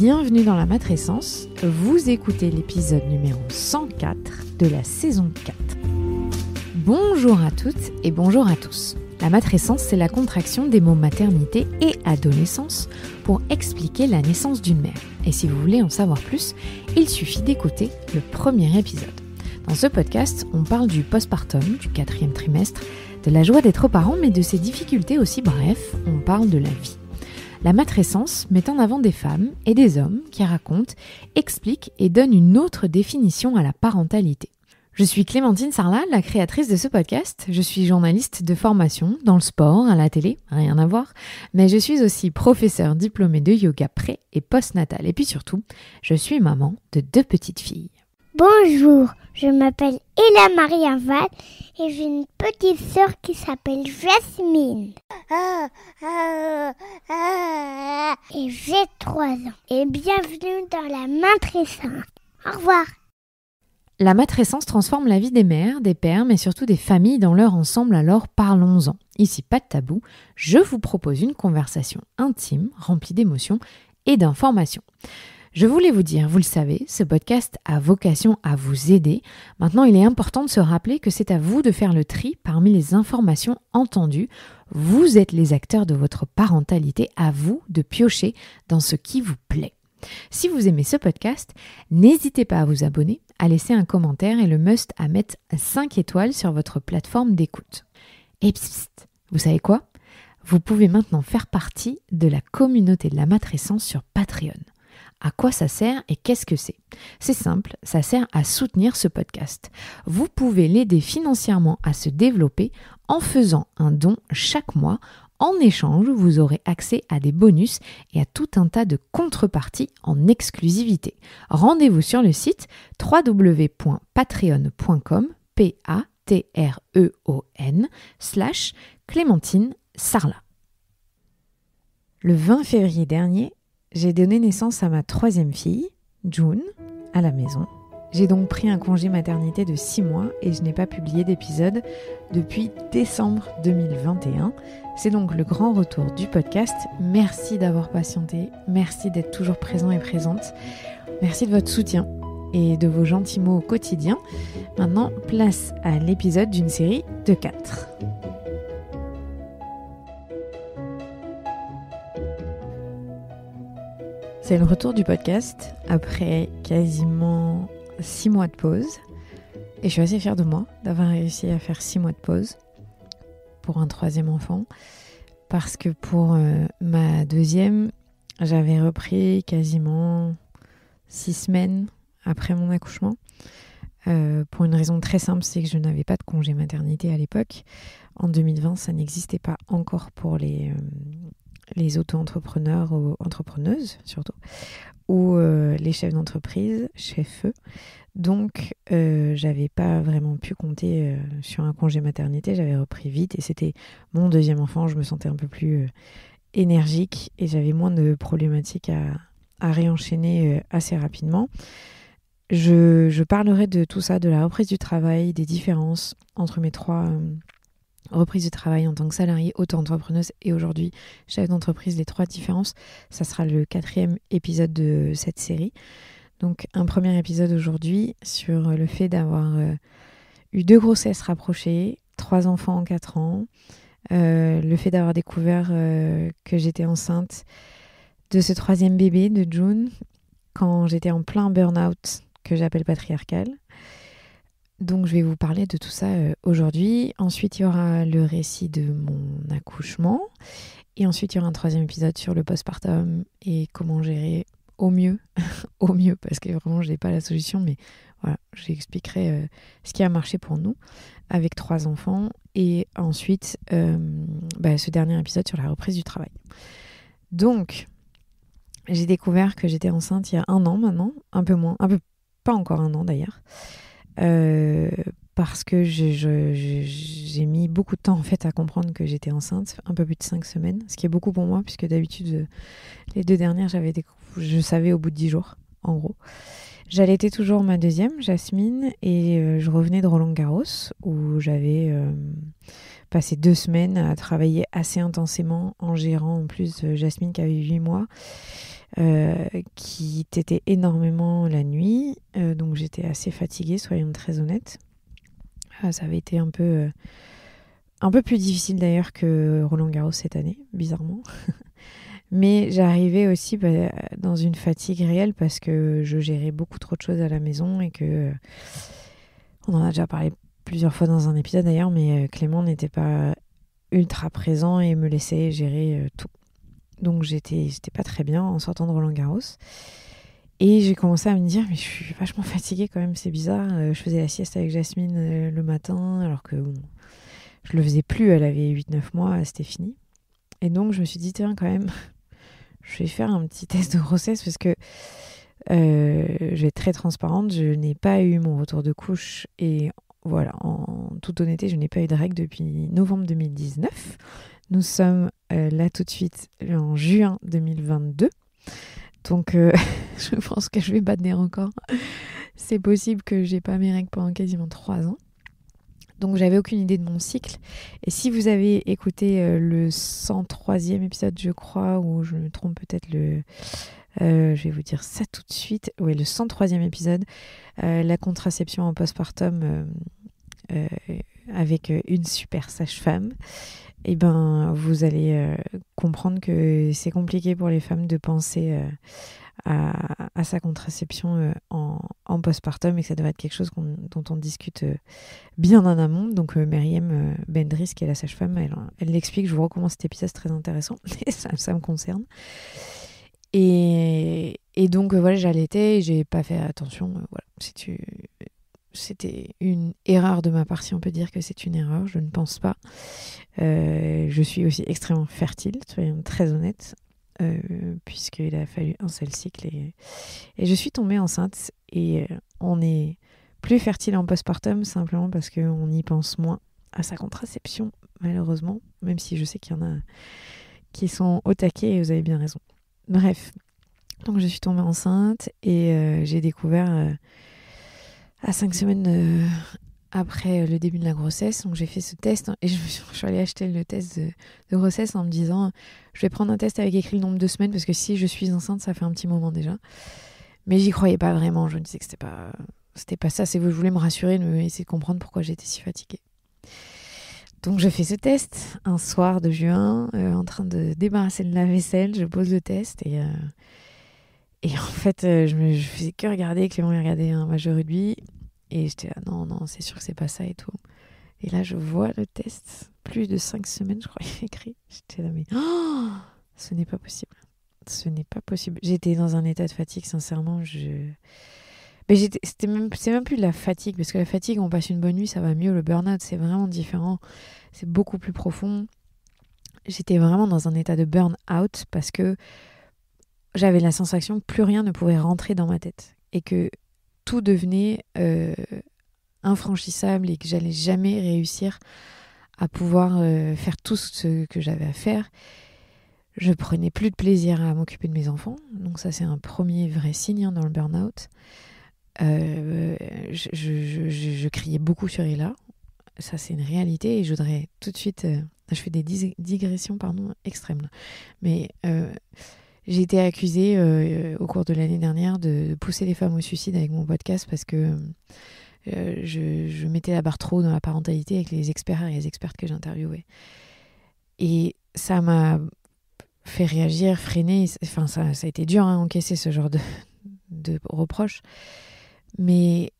Bienvenue dans la matrescence, vous écoutez l'épisode numéro 104 de la saison 4. Bonjour à toutes et bonjour à tous. La matrescence, c'est la contraction des mots maternité et adolescence pour expliquer la naissance d'une mère. Et si vous voulez en savoir plus, il suffit d'écouter le premier épisode. Dans ce podcast, on parle du postpartum, du 4e trimestre, de la joie d'être parent, mais de ses difficultés aussi. Bref, on parle de la vie. La matrescence met en avant des femmes et des hommes qui racontent, expliquent et donnent une autre définition à la parentalité. Je suis Clémentine Sarlat, la créatrice de ce podcast. Je suis journaliste de formation dans le sport, à la télé, rien à voir, mais je suis aussi professeure diplômée de yoga pré- et postnatal. Et puis surtout, je suis maman de 2 petites filles. Bonjour, je m'appelle Ella Marie Aval et j'ai une petite sœur qui s'appelle Jasmine. Et j'ai 3 ans. Et bienvenue dans la matrescence. Au revoir. La matrescence transforme la vie des mères, des pères, mais surtout des familles dans leur ensemble, alors parlons-en. Ici, pas de tabou, je vous propose une conversation intime, remplie d'émotions et d'informations. Je voulais vous dire, vous le savez, ce podcast a vocation à vous aider. Maintenant, il est important de se rappeler que c'est à vous de faire le tri parmi les informations entendues. Vous êtes les acteurs de votre parentalité, à vous de piocher dans ce qui vous plaît. Si vous aimez ce podcast, n'hésitez pas à vous abonner, à laisser un commentaire et le must à mettre 5 étoiles sur votre plateforme d'écoute. Et psst, vous savez quoi ? Vous pouvez maintenant faire partie de la communauté de la matrescence sur Patreon. À quoi ça sert et qu'est-ce que c'est ? C'est simple, ça sert à soutenir ce podcast. Vous pouvez l'aider financièrement à se développer en faisant un don chaque mois. En échange, vous aurez accès à des bonus et à tout un tas de contreparties en exclusivité. Rendez-vous sur le site www.patreon.com Patreon/Clémentine Sarlat. Le 20 février dernier, j'ai donné naissance à ma 3e fille, June, à la maison. J'ai donc pris un congé maternité de 6 mois et je n'ai pas publié d'épisode depuis décembre 2021. C'est donc le grand retour du podcast. Merci d'avoir patienté, merci d'être toujours présent et présente. Merci de votre soutien et de vos gentils mots au quotidien. Maintenant, place à l'épisode d'une série de 4. C'est le retour du podcast après quasiment 6 mois de pause. Et je suis assez fière de moi d'avoir réussi à faire 6 mois de pause pour un 3e enfant. Parce que pour ma 2e, j'avais repris quasiment 6 semaines après mon accouchement. Pour une raison très simple, c'est que je n'avais pas de congé maternité à l'époque. En 2020, ça n'existait pas encore pour les auto-entrepreneurs ou entrepreneuses surtout, ou les chefs d'entreprise, chefs. Donc, j'avais pas vraiment pu compter sur un congé maternité. J'avais repris vite et c'était mon 2e enfant. Je me sentais un peu plus énergique et j'avais moins de problématiques à réenchaîner assez rapidement. Je parlerai de tout ça, de la reprise du travail, des différences entre mes 3 reprise de travail en tant que salariée, auto-entrepreneuse et aujourd'hui chef d'entreprise, les 3 différences. Ça sera le 4e épisode de cette série. Donc un premier épisode aujourd'hui sur le fait d'avoir eu 2 grossesses rapprochées, 3 enfants en 4 ans, le fait d'avoir découvert que j'étais enceinte de ce 3e bébé de June quand j'étais en plein burn-out que j'appelle patriarcal. Donc je vais vous parler de tout ça aujourd'hui. Ensuite, il y aura le récit de mon accouchement. Et ensuite, il y aura un 3e épisode sur le postpartum et comment gérer au mieux. Au mieux, parce que vraiment, je n'ai pas la solution. Mais voilà, j'expliquerai ce qui a marché pour nous avec 3 enfants. Et ensuite, ce dernier épisode sur la reprise du travail. Donc, j'ai découvert que j'étais enceinte il y a 1 an maintenant. Pas encore 1 an d'ailleurs. Parce que j'ai mis beaucoup de temps en fait à comprendre que j'étais enceinte, un peu plus de 5 semaines, ce qui est beaucoup pour moi puisque d'habitude les 2 dernières je savais au bout de 10 jours en gros. J'allaitais toujours ma deuxième, Jasmine, et je revenais de Roland-Garros, où j'avais passé 2 semaines à travailler assez intensément en gérant en plus Jasmine qui avait 8 mois, qui tétait énormément la nuit, donc j'étais assez fatiguée, soyons très honnêtes. Ça avait été un peu plus difficile d'ailleurs que Roland-Garros cette année, bizarrement. Mais j'arrivais aussi dans une fatigue réelle parce que je gérais beaucoup trop de choses à la maison et que on en a déjà parlé plusieurs fois dans un épisode d'ailleurs, mais Clément n'était pas ultra présent et me laissait gérer tout. Donc j'étais pas très bien en sortant de Roland-Garros. Et j'ai commencé à me dire, mais je suis vachement fatiguée quand même, c'est bizarre. Je faisais la sieste avec Jasmine le matin, alors que bon, je le faisais plus, elle avait 8-9 mois, c'était fini. Et donc je me suis dit, tiens quand même, je vais faire un petit test de grossesse parce que je vais être très transparente, je n'ai pas eu mon retour de couche et voilà, en toute honnêteté, je n'ai pas eu de règles depuis novembre 2019. Nous sommes là tout de suite en juin 2022. Donc je pense que je vais battre des records. C'est possible que j'ai pas mes règles pendant quasiment 3 ans. Donc j'avais aucune idée de mon cycle. Et si vous avez écouté le 103e épisode, je crois, ou je me trompe peut-être je vais vous dire ça tout de suite. Oui, le 103e épisode, la contraception en postpartum avec une super sage-femme. Et ben, vous allez comprendre que c'est compliqué pour les femmes de penser à sa contraception en postpartum et que ça devrait être quelque chose dont on discute bien en amont. Donc Myriam Bendris, qui est la sage-femme, elle l'explique. Je vous recommande cet épisode, c'est très intéressant et ça me concerne. Et donc voilà, j'allaitais et j'ai pas fait attention. Voilà, c'était une erreur de ma part, si on peut dire que c'est une erreur, je ne pense pas. Je suis aussi extrêmement fertile, soyons très honnêtes, puisqu'il a fallu un seul cycle et je suis tombée enceinte. Et on est plus fertile en postpartum simplement parce qu'on y pense moins à sa contraception, malheureusement, même si je sais qu'il y en a qui sont au taquet et vous avez bien raison. Bref, donc je suis tombée enceinte et j'ai découvert à 5 semaines après le début de la grossesse. Donc j'ai fait ce test et je suis allée acheter le test de grossesse en me disant je vais prendre un test avec écrit le nombre de semaines parce que si je suis enceinte, ça fait un petit moment déjà. Mais j'y croyais pas vraiment. Je me disais que c'était pas ça. Je voulais me rassurer, essayer de comprendre pourquoi j'étais si fatiguée. Donc je fais ce test un soir de juin, en train de débarrasser le lave-vaisselle. Je pose le test et en fait je faisais que regarder. Clément il regardait un match de rugby et j'étais là non c'est sûr que c'est pas ça et tout. Et là je vois le test, plus de 5 semaines je crois il est écrit. J'étais là mais ce n'est pas possible. Ce n'est pas possible. J'étais dans un état de fatigue sincèrement. Mais c'est même plus de la fatigue, parce que la fatigue, on passe une bonne nuit, ça va mieux. Le burn-out, c'est vraiment différent. C'est beaucoup plus profond. J'étais vraiment dans un état de burn-out parce que j'avais la sensation que plus rien ne pouvait rentrer dans ma tête. Et que tout devenait infranchissable et que j'allais jamais réussir à pouvoir faire tout ce que j'avais à faire. Je prenais plus de plaisir à m'occuper de mes enfants. Donc ça, c'est un premier vrai signe dans le burn-out. Je criais beaucoup sur Ella, ça c'est une réalité et je voudrais tout de suite, je fais des digressions extrêmes, mais j'ai été accusée au cours de l'année dernière de pousser les femmes au suicide avec mon podcast parce que je mettais la barre trop dans la parentalité avec les experts et les expertes que j'interviewais et ça m'a fait réagir, freiner, enfin ça a été dur à encaisser ce genre de reproches. Mais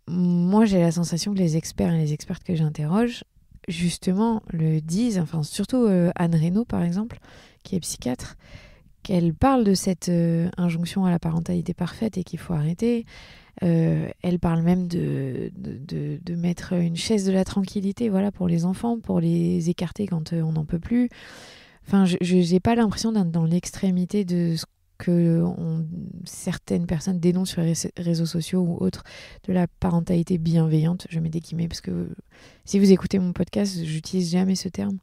moi, j'ai la sensation que les experts et les expertes que j'interroge, justement, le disent, enfin surtout Anne Reynaud, par exemple, qui est psychiatre, qu'elle parle de cette injonction à la parentalité parfaite et qu'il faut arrêter. Elle parle même de mettre une chaise de la tranquillité pour les enfants, pour les écarter quand on n'en peut plus. Enfin, je n'ai pas l'impression d'être dans l'extrémité de ce que certaines personnes dénoncent sur les réseaux sociaux ou autres de la parentalité bienveillante. Je mets des guillemets parce que si vous écoutez mon podcast, j'utilise jamais ce terme.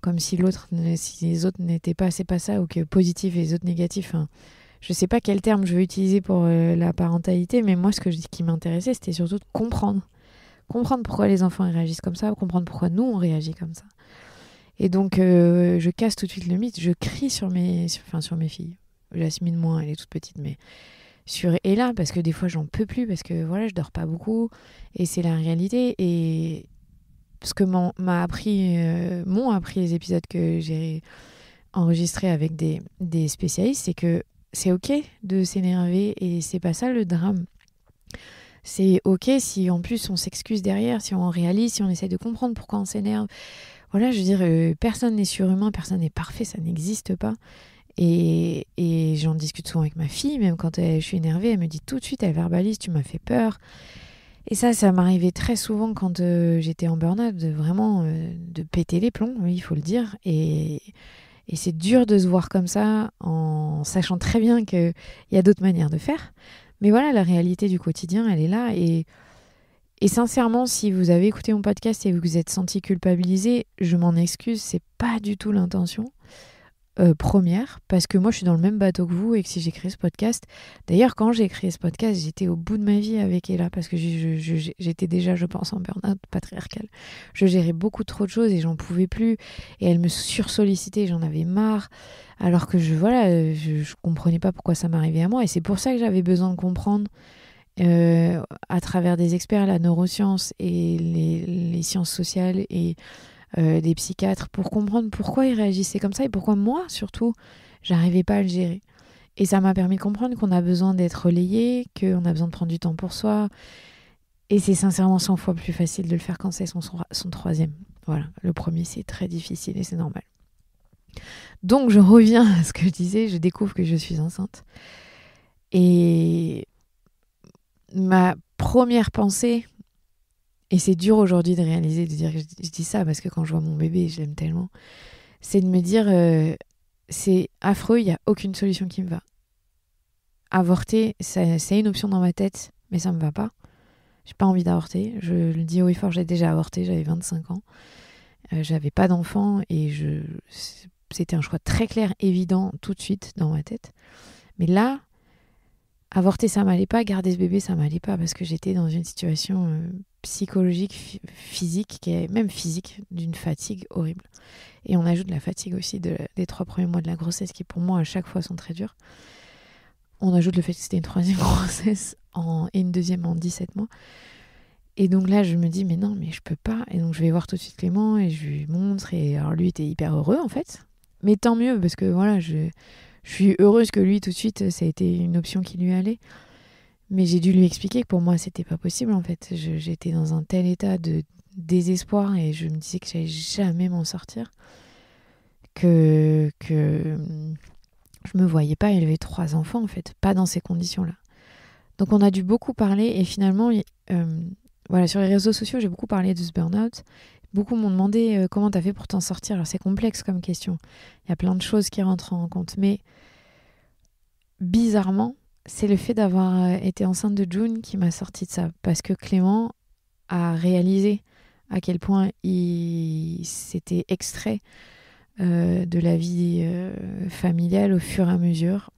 Comme si les autres n'étaient pas, c'est pas ça, ou que positif et les autres négatifs. Hein. je sais pas quel terme je veux utiliser pour la parentalité, mais moi, qui m'intéressait, c'était surtout de comprendre. Comprendre pourquoi les enfants ils réagissent comme ça, comprendre pourquoi nous, on réagit comme ça. Et donc, je casse tout de suite le mythe. Je crie sur mes filles. Jasmine, moins, elle est toute petite, mais sur Ella, parce que des fois, j'en peux plus, parce que voilà, je dors pas beaucoup. Et c'est la réalité. Et ce que m'ont appris les épisodes que j'ai enregistrés avec des spécialistes, c'est que c'est OK de s'énerver et c'est pas ça le drame. C'est OK si en plus on s'excuse derrière, si on réalise, si on essaie de comprendre pourquoi on s'énerve. Voilà, je veux dire, personne n'est surhumain, personne n'est parfait, ça n'existe pas. Et j'en discute souvent avec ma fille, même quand je suis énervée, elle me dit tout de suite, elle verbalise, tu m'as fait peur. Et ça m'arrivait très souvent quand j'étais en burn-out, de péter les plombs, oui, il faut le dire. Et c'est dur de se voir comme ça, en sachant très bien qu'il y a d'autres manières de faire. Mais voilà, la réalité du quotidien, elle est là. Et sincèrement, si vous avez écouté mon podcast et vous vous êtes senti culpabilisé, je m'en excuse, c'est pas du tout l'intention première, parce que moi je suis dans le même bateau que vous et que si j'ai créé ce podcast, d'ailleurs quand j'ai créé ce podcast, j'étais au bout de ma vie avec Ella, parce que j'étais déjà, je pense, en burn-out patriarcal. Je gérais beaucoup trop de choses et j'en pouvais plus, et elle me sursollicitait, j'en avais marre, alors que je comprenais pas pourquoi ça m'arrivait à moi, et c'est pour ça que j'avais besoin de comprendre à travers des experts, la neuroscience et les sciences sociales et des psychiatres, pour comprendre pourquoi ils réagissaient comme ça et pourquoi moi, surtout, j'arrivais pas à le gérer. Et ça m'a permis de comprendre qu'on a besoin d'être relayé, qu'on a besoin de prendre du temps pour soi. Et c'est sincèrement 100 fois plus facile de le faire quand c'est son troisième. Voilà, le premier, c'est très difficile et c'est normal. Donc, je reviens à ce que je disais, je découvre que je suis enceinte. Et ma première pensée, et c'est dur aujourd'hui de réaliser, de dire que je dis ça parce que quand je vois mon bébé, je l'aime tellement, c'est de me dire c'est affreux, il n'y a aucune solution qui me va. Avorter, c'est une option dans ma tête, mais ça me va pas. J'ai pas envie d'avorter. Je le dis haut et fort, j'ai déjà avorté, j'avais 25 ans. J'avais pas d'enfant et c'était un choix très clair, évident, tout de suite dans ma tête. Mais là, avorter, ça m'allait pas. Garder ce bébé, ça m'allait pas parce que j'étais dans une situation psychologique, physique, même physique, d'une fatigue horrible. Et on ajoute la fatigue aussi des 3 premiers mois de la grossesse qui, pour moi, à chaque fois, sont très durs. On ajoute le fait que c'était une 3e grossesse et une 2e en 17 mois. Et donc là, je me dis, mais non, mais je peux pas. Et donc, je vais voir tout de suite Clément et je lui montre. Et alors, lui était hyper heureux, en fait. Mais tant mieux, parce que voilà, je suis heureuse que lui, tout de suite, ça a été une option qui lui allait. Mais j'ai dû lui expliquer que pour moi, c'était pas possible, en fait. J'étais dans un tel état de désespoir et je me disais que j'allais jamais m'en sortir. Que je me voyais pas élever 3 enfants, en fait. Pas dans ces conditions-là. Donc, on a dû beaucoup parler et finalement, voilà, sur les réseaux sociaux, j'ai beaucoup parlé de ce burn-out. Beaucoup m'ont demandé comment t'as fait pour t'en sortir. Alors, c'est complexe comme question. Il y a plein de choses qui rentrent en compte. Mais bizarrement, c'est le fait d'avoir été enceinte de June qui m'a sorti de ça. Parce que Clément a réalisé à quel point il s'était extrait de la vie familiale au fur et à mesure.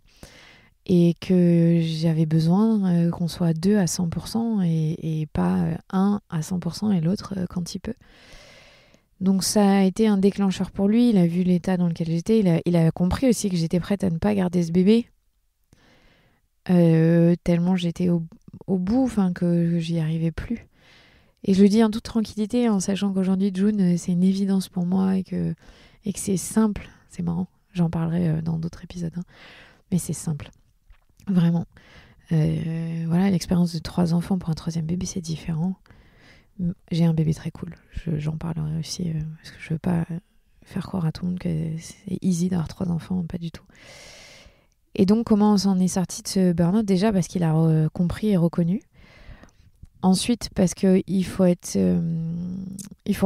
Et que j'avais besoin qu'on soit 2 à 100% et pas un à 100% et l'autre quand il peut. Donc ça a été un déclencheur pour lui. Il a vu l'état dans lequel j'étais. Il a compris aussi que j'étais prête à ne pas garder ce bébé. Tellement j'étais au bout, que j'y arrivais plus. Et je le dis en toute tranquillité, en sachant qu'aujourd'hui, June, c'est une évidence pour moi et que c'est simple. C'est marrant, j'en parlerai dans d'autres épisodes. Hein. Mais c'est simple. Vraiment. Voilà, l'expérience de 3 enfants pour un 3e bébé, c'est différent. J'ai un bébé très cool. J'en parlerai aussi parce que je veux pas faire croire à tout le monde que c'est easy d'avoir 3 enfants, pas du tout. Et donc, comment on s'en est sorti de ce burn-out ? Déjà parce qu'il a compris et reconnu. Ensuite, parce qu'il faut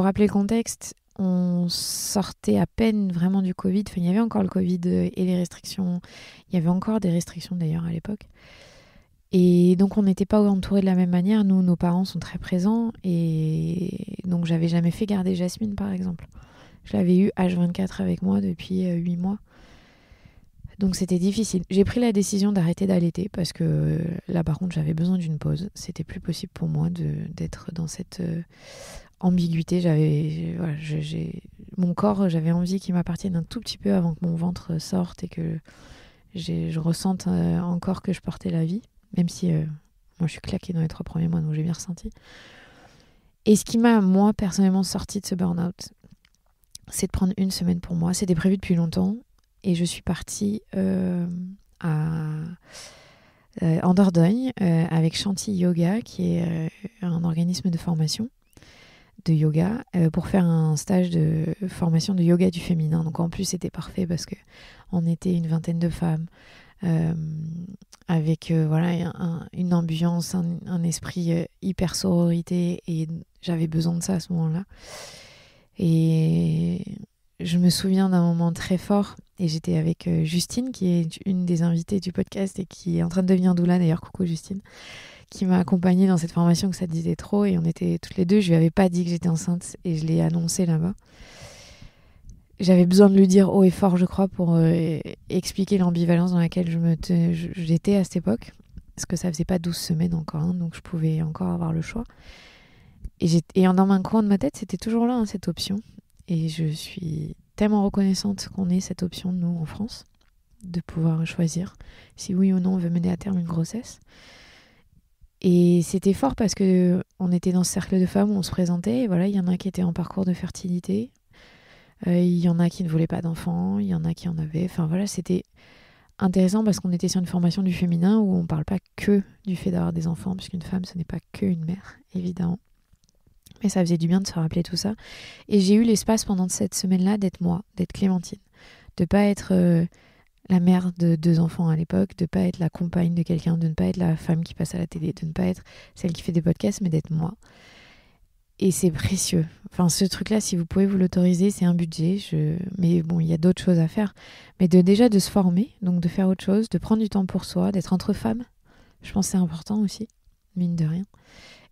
rappeler le contexte. On sortait à peine vraiment du Covid. Enfin, il y avait encore le Covid et les restrictions. Il y avait encore des restrictions d'ailleurs à l'époque. Et donc, on n'était pas entourés de la même manière. Nous, nos parents sont très présents. Et donc, j'avais jamais fait garder Jasmine, par exemple. Je l'avais eu H24 avec moi depuis 8 mois. Donc c'était difficile. J'ai pris la décision d'arrêter d'allaiter parce que là par contre j'avais besoin d'une pause. C'était plus possible pour moi d'être dans cette ambiguïté. Mon corps, j'avais envie qu'il m'appartienne un tout petit peu avant que mon ventre sorte et que je ressente encore que je portais la vie. Même si moi je suis claquée dans les 3 premiers mois, donc j'ai bien ressenti. Et ce qui m'a, moi, personnellement sortie de ce burn-out, c'est de prendre une semaine pour moi. C'était prévu depuis longtemps. Et je suis partie en Dordogne avec Shanti Yoga, qui est un organisme de formation de yoga, pour faire un stage de formation de yoga du féminin. Donc en plus, c'était parfait parce qu'on était une vingtaine de femmes avec une ambiance, un esprit hyper sororité. Et j'avais besoin de ça à ce moment-là. Et je me souviens d'un moment très fort et j'étais avec Justine, qui est une des invitées du podcast et qui est en train de devenir doula, d'ailleurs, coucou Justine, qui m'a accompagnée dans cette formation que ça disait trop, et on était toutes les deux. Je lui avais pas dit que j'étais enceinte et je l'ai annoncé là-bas. J'avais besoin de lui dire haut et fort, je crois, pour expliquer l'ambivalence dans laquelle j'étais à cette époque, parce que ça faisait pas 12 semaines encore, hein, donc je pouvais encore avoir le choix. Et dans un coin de ma tête, c'était toujours là, hein, cette option. Et je suis tellement reconnaissante qu'on ait cette option, nous, en France, de pouvoir choisir si oui ou non on veut mener à terme une grossesse. Et c'était fort parce qu'on était dans ce cercle de femmes où on se présentait. Et voilà, il y en a qui étaient en parcours de fertilité. Il y en a qui ne voulaient pas d'enfants. Il y en a qui en avaient. Enfin voilà, c'était intéressant parce qu'on était sur une formation du féminin où on ne parle pas que du fait d'avoir des enfants, puisqu'une femme, ce n'est pas qu'une mère, évidemment. Mais ça faisait du bien de se rappeler tout ça. Et j'ai eu l'espace pendant cette semaine-là d'être moi, d'être Clémentine. De ne pas être la mère de 2 enfants à l'époque, de ne pas être la compagne de quelqu'un, de ne pas être la femme qui passe à la télé, de ne pas être celle qui fait des podcasts, mais d'être moi. Et c'est précieux. Enfin, ce truc-là, si vous pouvez vous l'autoriser, c'est un budget. Mais bon, il y a d'autres choses à faire. Mais déjà de se former, donc de faire autre chose, de prendre du temps pour soi, d'être entre femmes. Je pense que c'est important aussi, mine de rien.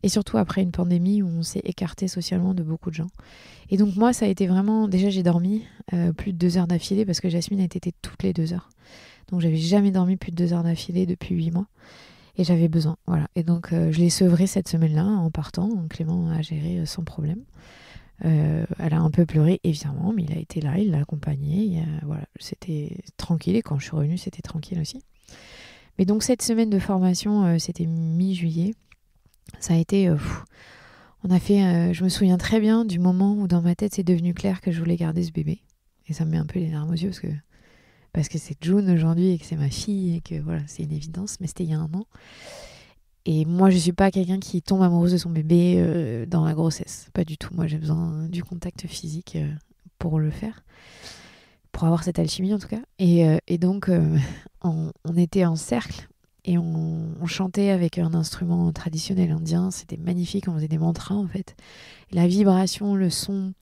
Et surtout après une pandémie où on s'est écarté socialement de beaucoup de gens. Et donc moi, ça a été vraiment... Déjà, j'ai dormi plus de 2 heures d'affilée parce que Jasmine a tété toutes les 2 heures. Donc j'avais jamais dormi plus de 2 heures d'affilée depuis 8 mois. Et j'avais besoin, voilà. Et donc je l'ai sevrée cette semaine-là en partant. Clément a géré sans problème. Elle a un peu pleuré, évidemment, mais il a été là, il l'a accompagnée. Voilà, c'était tranquille. Et quand je suis revenue, c'était tranquille aussi. Mais donc cette semaine de formation, c'était mi-juillet. Ça a été... on a fait... je me souviens très bien du moment où dans ma tête c'est devenu clair que je voulais garder ce bébé. Et ça me met un peu les larmes aux yeux parce que c'est June aujourd'hui et que c'est ma fille et que voilà, c'est une évidence. Mais c'était il y a 1 an. Et moi, je suis pas quelqu'un qui tombe amoureuse de son bébé dans la grossesse. Pas du tout. Moi, j'ai besoin du contact physique pour le faire. Pour avoir cette alchimie en tout cas. Et donc, on était en cercle. Et on chantait avec un instrument traditionnel indien. C'était magnifique. On faisait des mantras, en fait. Et la vibration, le son.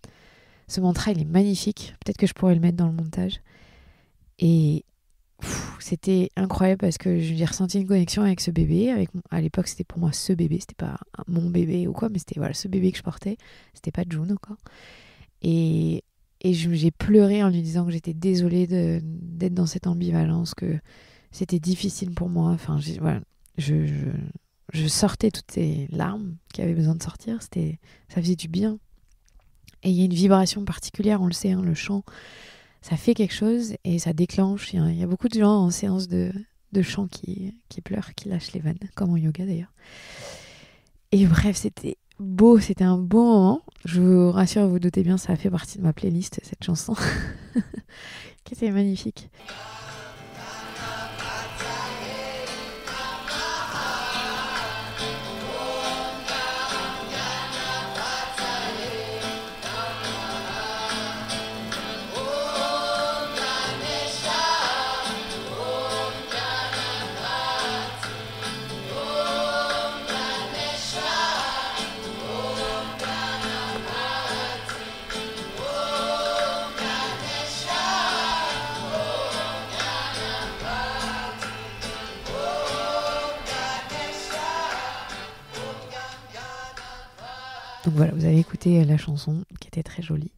Ce mantra, il est magnifique. Peut-être que je pourrais le mettre dans le montage. Et c'était incroyable parce que j'ai ressenti une connexion avec ce bébé. À l'époque, c'était pour moi ce bébé. C'était pas mon bébé ou quoi, mais c'était ce bébé que je portais. C'était pas June encore. Et j'ai pleuré en lui disant que j'étais désolée d'être dans cette ambivalence, que c'était difficile pour moi. Enfin, je sortais toutes ces larmes qui avaient besoin de sortir. Ça faisait du bien. Et il y a une vibration particulière, on le sait, hein, le chant, ça fait quelque chose et ça déclenche. Il y a beaucoup de gens en séance de chant qui pleurent, qui lâchent les vannes, comme en yoga d'ailleurs. Et bref, c'était beau, c'était un beau moment. Je vous rassure, vous vous doutez bien, ça a fait partie de ma playlist, cette chanson, qui était magnifique. Donc voilà, vous avez écouté la chanson qui était très jolie.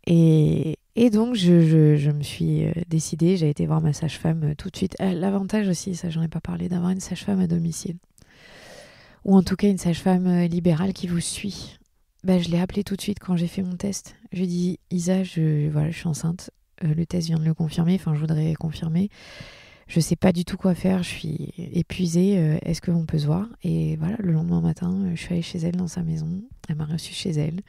Et Et donc, je me suis décidée, j'ai été voir ma sage-femme tout de suite. L'avantage aussi, ça j'en ai pas parlé, d'avoir une sage-femme à domicile. Ou en tout cas une sage-femme libérale qui vous suit. Je l'ai appelée tout de suite quand j'ai fait mon test. Je lui ai dit, Isa, voilà, je suis enceinte. Le test vient de le confirmer, enfin je voudrais confirmer. Je sais pas du tout quoi faire, je suis épuisée, est-ce qu'on peut se voir? Et voilà, le lendemain matin, je suis allée chez elle dans sa maison. Elle m'a reçue chez elle,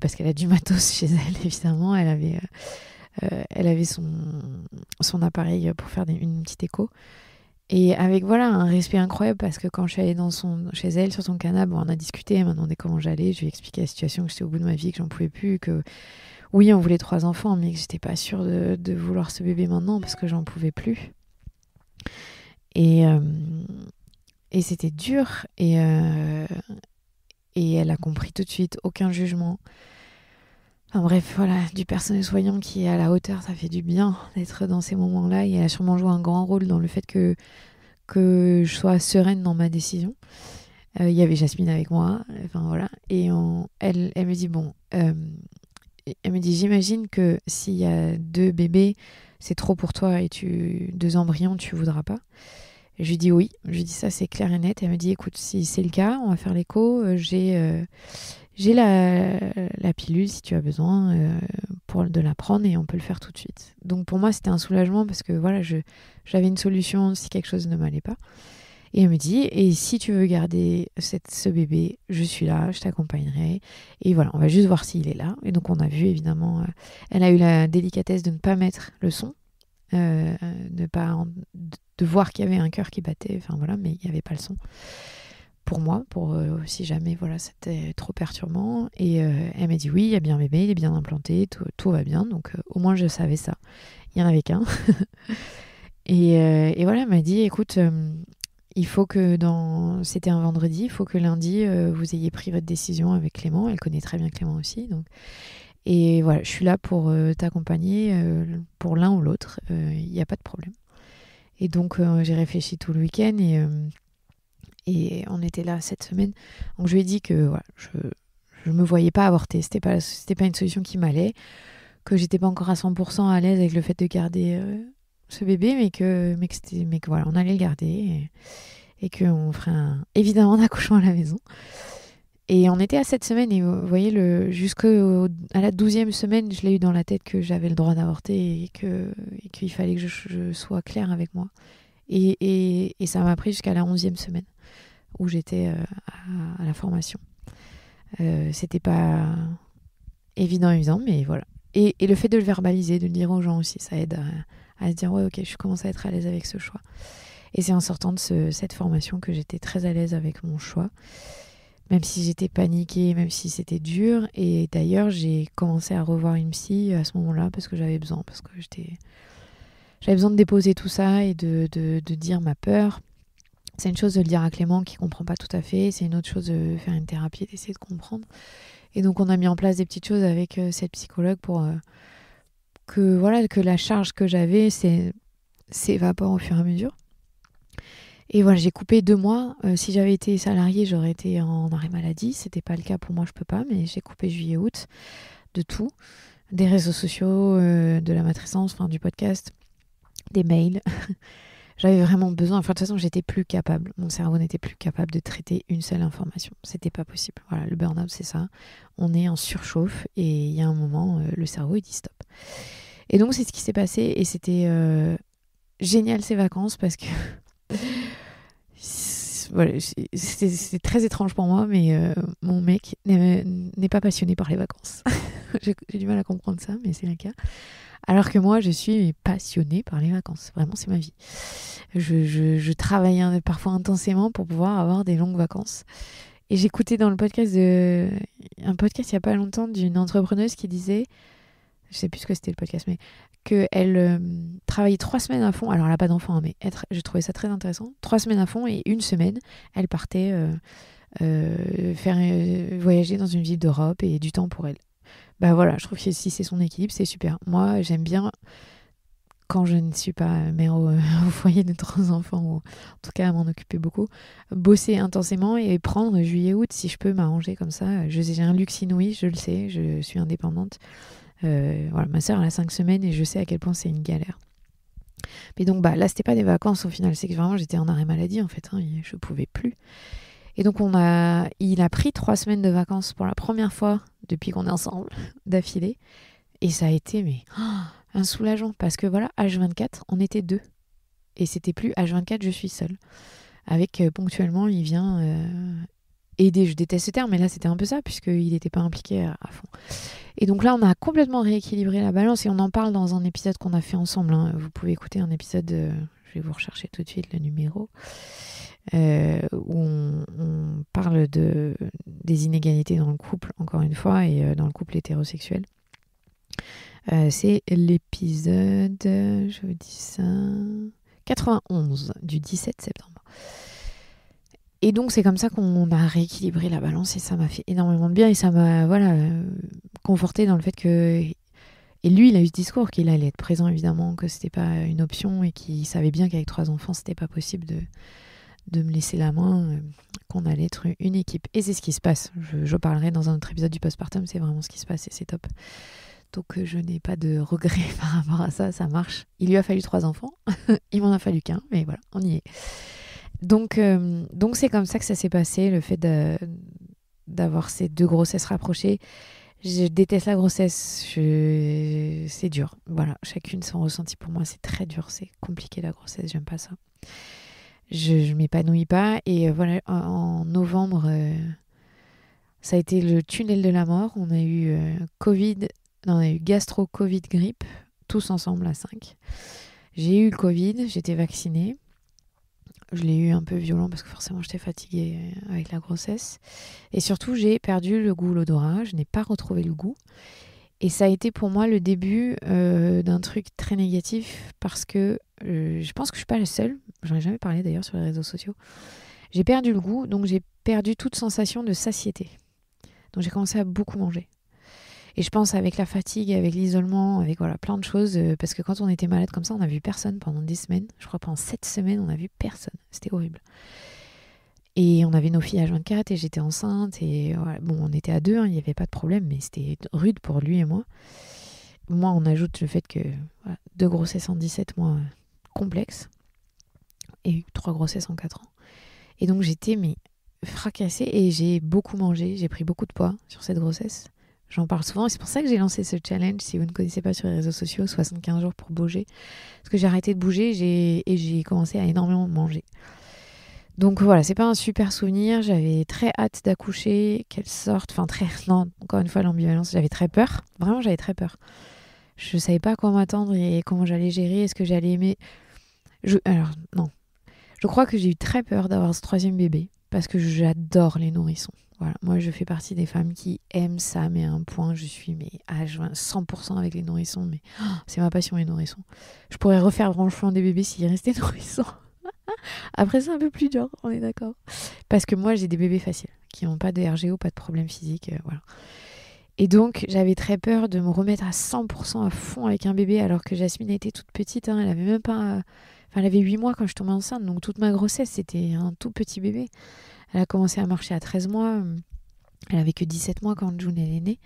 parce qu'elle a du matos chez elle, évidemment. Elle avait son appareil pour faire une petite écho. Et avec voilà un respect incroyable, parce que quand je suis allée chez elle sur son canapé, on a discuté, elle m'a demandé comment j'allais, je lui ai expliqué la situation, que j'étais au bout de ma vie, que j'en pouvais plus, que oui on voulait 3 enfants mais que j'étais pas sûre de vouloir ce bébé maintenant parce que j'en pouvais plus. Et, euh, et c'était dur, et elle a compris tout de suite, aucun jugement. Enfin bref, voilà, du personnel soignant qui est à la hauteur, ça fait du bien d'être dans ces moments-là. Et elle a sûrement joué un grand rôle dans le fait que je sois sereine dans ma décision. Il y avait Jasmine avec moi, enfin voilà. Et elle me dit, bon, elle me dit, j'imagine que s'il y a 2 bébés, c'est trop pour toi et 2 embryons, tu voudras pas. Et je lui dis oui, je lui dis ça c'est clair et net. Elle me dit, écoute, si c'est le cas, on va faire l'écho, j'ai la pilule si tu as besoin de la prendre, et on peut le faire tout de suite. Donc pour moi c'était un soulagement, parce que voilà, j'avais une solution si quelque chose ne m'allait pas. Et elle me dit, et si tu veux garder ce bébé, je suis là, je t'accompagnerai. Et voilà, on va juste voir s'il est là. Et donc on a vu évidemment, elle a eu la délicatesse de ne pas mettre le son, de voir qu'il y avait un cœur qui battait, enfin voilà, mais il n'y avait pas le son. Pour moi, si jamais voilà, c'était trop perturbant. Et elle m'a dit oui, il y a bien un bébé, il est bien implanté, tout va bien. Donc au moins je savais ça. Il n'y en avait qu'un. Et voilà, elle m'a dit, écoute, il faut que c'était un vendredi, il faut que lundi vous ayez pris votre décision avec Clément. Elle connaît très bien Clément aussi. Donc. Et voilà, je suis là pour t'accompagner pour l'un ou l'autre. Il n'y a pas de problème. Et donc j'ai réfléchi tout le week-end, et on était là cette semaine. Donc je lui ai dit que voilà, je me voyais pas avorter. C'était pas une solution qui m'allait, que j'étais pas encore à 100% à l'aise avec le fait de garder ce bébé, mais que voilà, on allait le garder, et qu'on ferait évidemment un accouchement à la maison. Et on était à cette semaine, et vous voyez, jusqu'à la 12e semaine, je l'ai eu dans la tête que j'avais le droit d'avorter, et qu'il fallait que je sois claire avec moi. Et ça m'a pris jusqu'à la 11e semaine, où j'étais à la formation. C'était pas évident, mais voilà. Et le fait de le verbaliser, de le dire aux gens aussi, ça aide à se dire, ouais, ok, je commence à être à l'aise avec ce choix. Et c'est en sortant de cette formation que j'étais très à l'aise avec mon choix, même si j'étais paniquée, même si c'était dur. Et d'ailleurs, j'ai commencé à revoir une psy à ce moment-là, parce que j'avais besoin, j'avais besoin de déposer tout ça et de dire ma peur. C'est une chose de le dire à Clément qui comprend pas tout à fait, c'est une autre chose de faire une thérapie et d'essayer de comprendre. Et donc on a mis en place des petites choses avec cette psychologue pour que la charge que j'avais s'évapore au fur et à mesure. Et voilà, j'ai coupé 2 mois. Si j'avais été salariée, j'aurais été en arrêt maladie. C'était pas le cas pour moi, je peux pas, mais j'ai coupé juillet-août de tout. Des réseaux sociaux, de la matrescence, enfin du podcast, des mails. J'avais vraiment besoin. Enfin, de toute façon, j'étais plus capable. Mon cerveau n'était plus capable de traiter une seule information. C'était pas possible. Voilà, le burn-out, c'est ça. On est en surchauffe, et il y a un moment, le cerveau, il dit stop. Et donc, c'est ce qui s'est passé, et c'était génial ces vacances, parce que voilà, c'est très étrange pour moi, mais mon mec n'est pas passionné par les vacances. J'ai du mal à comprendre ça, mais c'est le cas. Alors que moi, je suis passionnée par les vacances. Vraiment, c'est ma vie. Je travaille parfois intensément pour pouvoir avoir des longues vacances. Et j'écoutais dans un podcast il n'y a pas longtemps, d'une entrepreneuse qui disait, je sais plus ce que c'était le podcast, mais qu'elle travaillait 3 semaines à fond. Alors, elle n'a pas d'enfant, mais je trouvais ça très intéressant. 3 semaines à fond, et 1 semaine, elle partait voyager dans une ville d'Europe, et du temps pour elle. Bah voilà, je trouve que si c'est son équilibre, c'est super. Moi, j'aime bien, quand je ne suis pas mère au foyer de 3 enfants, ou en tout cas à m'en occuper beaucoup, bosser intensément et prendre juillet-août si je peux m'arranger comme ça. J'ai un luxe inouï, je le sais, je suis indépendante. Voilà, ma sœur elle a 5 semaines et je sais à quel point c'est une galère. Mais donc là c'était pas des vacances au final, c'est que vraiment j'étais en arrêt maladie en fait, et je pouvais plus. Et donc il a pris 3 semaines de vacances pour la première fois depuis qu'on est ensemble d'affilée. Et ça a été un soulageant parce que voilà, H24, on était 2. Et c'était plus H24, je suis seule. Avec ponctuellement, il vient aider. Je déteste ce terme, mais là c'était un peu ça, puisqu'il n'était pas impliqué à fond. Et donc là, on a complètement rééquilibré la balance et on en parle dans un épisode qu'on a fait ensemble. Vous pouvez écouter un épisode, je vais vous rechercher tout de suite le numéro, où on parle des inégalités dans le couple, encore une fois, et dans le couple hétérosexuel. C'est l'épisode, je vous dis ça, 91 du 17 septembre. Et donc c'est comme ça qu'on a rééquilibré la balance et ça m'a fait énormément de bien et ça m'a conforté dans le fait que... Et lui, il a eu ce discours qu'il allait être présent évidemment, que c'était pas une option et qu'il savait bien qu'avec 3 enfants, c'était pas possible de me laisser la main, qu'on allait être une équipe. Et c'est ce qui se passe. Je parlerai dans un autre épisode du postpartum, c'est vraiment ce qui se passe et c'est top. Donc je n'ai pas de regrets par rapport à ça, ça marche. Il lui a fallu 3 enfants, il m'en a fallu qu'un, mais voilà, on y est. Donc c'est comme ça que ça s'est passé, le fait d'avoir ces 2 grossesses rapprochées. Je déteste la grossesse, c'est dur. Voilà, chacune son ressenti. Pour moi, c'est très dur, c'est compliqué la grossesse, j'aime pas ça. Je m'épanouis pas et voilà, en novembre, ça a été le tunnel de la mort. On a eu on a eu gastro, Covid, grippe, tous ensemble à 5. J'ai eu le Covid, j'étais vaccinée. Je l'ai eu un peu violent parce que forcément j'étais fatiguée avec la grossesse. Et surtout, j'ai perdu le goût, l'odorat. Je n'ai pas retrouvé le goût. Et ça a été pour moi le début d'un truc très négatif parce que je pense que je ne suis pas la seule. J'en ai jamais parlé d'ailleurs sur les réseaux sociaux. J'ai perdu le goût, donc j'ai perdu toute sensation de satiété. Donc j'ai commencé à beaucoup manger. Et je pense avec la fatigue, avec l'isolement, avec plein de choses, parce que quand on était malade comme ça, on n'a vu personne pendant 10 semaines. Je crois pendant 7 semaines, on n'a vu personne. C'était horrible. Et on avait nos filles H24 et j'étais enceinte. Et bon, on était à 2, il n'y avait pas de problème, mais c'était rude pour lui et moi. Moi, on ajoute le fait que 2 grossesses en 17 mois, complexe. Et 3 grossesses en 4 ans. Et donc j'étais fracassée et j'ai beaucoup mangé. J'ai pris beaucoup de poids sur cette grossesse. J'en parle souvent et c'est pour ça que j'ai lancé ce challenge. Si vous ne connaissez pas sur les réseaux sociaux, 75 jours pour bouger. Parce que j'ai arrêté de bouger et j'ai commencé à énormément manger. Donc voilà, c'est pas un super souvenir. J'avais très hâte d'accoucher, qu'elle sorte. Non, encore une fois, l'ambivalence. J'avais très peur. Vraiment, j'avais très peur. Je savais pas quoi m'attendre et comment j'allais gérer. Est-ce que j'allais aimer... Alors, non. Je crois que j'ai eu très peur d'avoir ce 3e bébé parce que j'adore les nourrissons. Voilà, moi je fais partie des femmes qui aiment ça, mais à un point, je suis à 100% avec les nourrissons, mais c'est ma passion les nourrissons. Je pourrais refaire franchement des bébés s'il restait nourrissons. Après c'est un peu plus dur, on est d'accord. Parce que moi j'ai des bébés faciles, qui n'ont pas de RGO, pas de problème physique, voilà. Et donc j'avais très peur de me remettre à 100% à fond avec un bébé, alors que Jasmine était toute petite, elle avait même pas... elle avait 8 mois quand je tombais enceinte, donc toute ma grossesse c'était un tout petit bébé. Elle a commencé à marcher à 13 mois. Elle avait que 17 mois quand June est née.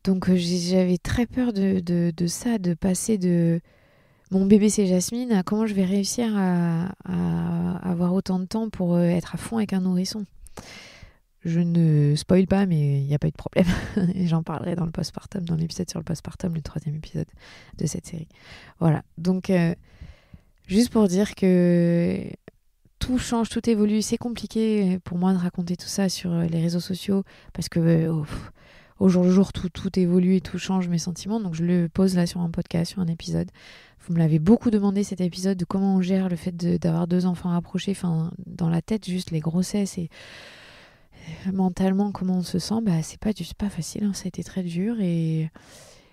Donc j'avais très peur de ça, de passer de mon bébé c'est Jasmine à comment je vais réussir à avoir autant de temps pour être à fond avec un nourrisson. Je ne spoil pas, mais il n'y a pas eu de problème. Et j'en parlerai dans le postpartum, dans l'épisode sur le postpartum, le 3e épisode de cette série. Voilà, donc juste pour dire que... tout change, tout évolue. C'est compliqué pour moi de raconter tout ça sur les réseaux sociaux parce que au jour le jour, tout évolue et tout change mes sentiments. Donc je le pose là sur un podcast, sur un épisode. Vous me l'avez beaucoup demandé cet épisode de comment on gère le fait d'avoir 2 enfants rapprochés. Enfin, dans la tête, juste les grossesses et mentalement comment on se sent. C'est pas facile. Ça a été très dur et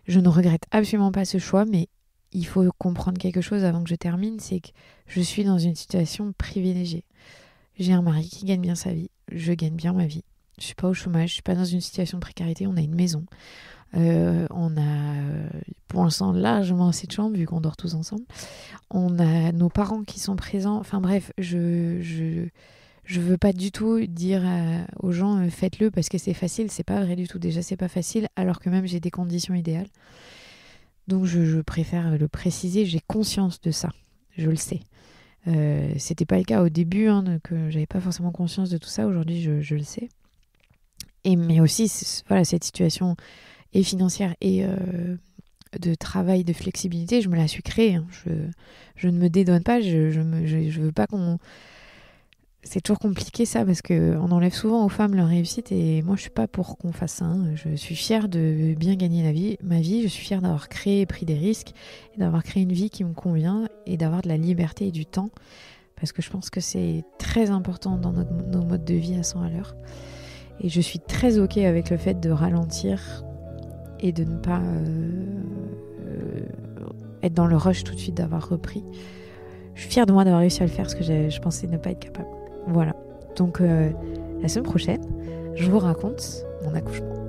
je ne regrette absolument pas ce choix, mais il faut comprendre quelque chose avant que je termine, c'est que je suis dans une situation privilégiée. J'ai un mari qui gagne bien sa vie, je gagne bien ma vie. Je suis pas au chômage, je suis pas dans une situation de précarité, on a une maison. On a pour l'instant largement assez de chambres vu qu'on dort tous ensemble. On a nos parents qui sont présents. Enfin bref, je Je veux pas du tout dire aux gens faites-le parce que c'est facile. C'est pas vrai du tout. Déjà, c'est pas facile, alors que même j'ai des conditions idéales. Donc, je préfère le préciser. J'ai conscience de ça. Je le sais. C'était pas le cas au début, que j'avais pas forcément conscience de tout ça. Aujourd'hui, je le sais. Mais aussi, voilà, cette situation et financière et de travail, de flexibilité, je me la suis créée. Je ne me dédouane pas. Je veux pas qu'on... C'est toujours compliqué ça parce qu'on enlève souvent aux femmes leur réussite et moi je suis pas pour qu'on fasse ça. Je suis fière de bien gagner ma vie, je suis fière d'avoir créé et pris des risques et d'avoir créé une vie qui me convient et d'avoir de la liberté et du temps parce que je pense que c'est très important dans nos modes de vie à 100 à l'heure. Et je suis très ok avec le fait de ralentir et de ne pas être dans le rush tout de suite d'avoir repris. Je suis fière de moi d'avoir réussi à le faire parce que je pensais ne pas être capable. Voilà. Donc la semaine prochaine, je vous raconte mon accouchement.